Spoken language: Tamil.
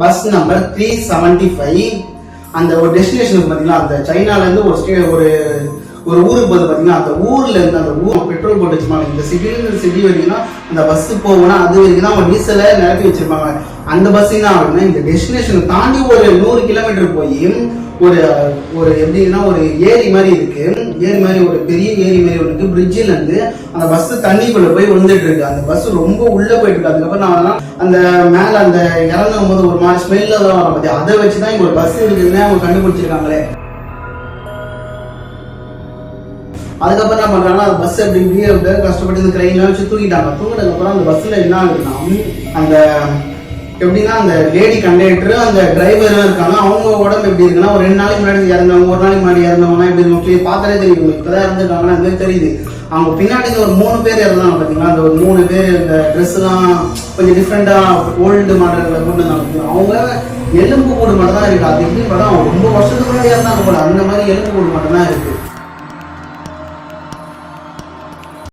Bus number 375. அந்த ஒரு டெஸ்டினேஷன் பாத்தீங்கன்னா அந்த சைனால இருந்து ஒரு ஊருக்கு போது பாத்தீங்கன்னா அந்த ஊர்ல இருந்து அந்த ஊர் பெட்ரோல் போட்டு வச்சிருப்பாங்க. இந்த சிட்டில சிட்டி வரைக்கும் அந்த பஸ் போகணும்னா அது வரைக்கும் தான் அவங்க டீசலை நிரப்பி வச்சிருப்பாங்க. அந்த பஸ் தான் ஆகுதுன்னா இந்த டெஸ்டினேஷன் தாண்டி ஒரு 100 கிலோமீட்டர் போய் ஒரு எப்படின்னா ஒரு ஏரி மாதிரி இருக்கு. ஏரி மாதிரி ஒரு பெரிய ஏரி மாதிரி இருக்கு. பிரிட்ஜில இருந்து அந்த பஸ் தண்ணிக்குள்ள போய் வந்துட்டு இருக்கு. அந்த பஸ் ரொம்ப உள்ள போயிட்டு இருக்கு. அதுக்கப்புறம் நான் அந்த மேல அந்த இறங்கும் போது ஒரு மாதிரி ஸ்மெல்ல தான் வர பத்தி அதை வச்சுதான் இங்க ஒரு பஸ் இருக்குதுன்னு அவங்க கண்டுபிடிச்சிருக்காங்களே. அதுக்கப்புறம் என்ன பண்றாங்கன்னா அந்த பஸ் எப்படி கஷ்டப்பட்டு இந்த கிரைன்லாம் வச்சு தூக்கிட்டாங்க. தூக்கினதுக்கு அப்புறம் அந்த பஸ்ல என்ன ஆகுதுன்னா அந்த எப்படின்னா அந்த லேடி கண்டக்டர் அந்த டிரைவரும் இருக்காங்க. அவங்க உடம்பு எப்படி இருக்குன்னா ஒரு 2 நாளைக்கு முன்னாடி இறந்தவங்க, ஒரு நாளைக்கு முன்னாடி இறந்தவங்கன்னா எப்படி இருக்கும் பார்த்தாலே தெரியும். இப்பதான் இறந்துருக்காங்கன்னா அந்த தெரியுது. அவங்க பின்னாடி ஒரு 3 பேர் இறந்தாங்க பாத்தீங்களா. அந்த ஒரு 3 பேர் இந்த ட்ரெஸ் எல்லாம் கொஞ்சம் டிஃப்ரெண்டா ஓல்டு மாடல்ல கொண்டு வந்தாங்க. அவங்க எலும்பு கூடு மட்டும் தான் இருக்கு. அது எப்படி பார்த்தா அவங்க ரொம்ப வருஷத்துக்கு முன்னாடி இறந்தாங்க போல. அந்த மாதிரி எலும்பு கூடு மட்டும் தான் இருக்கு.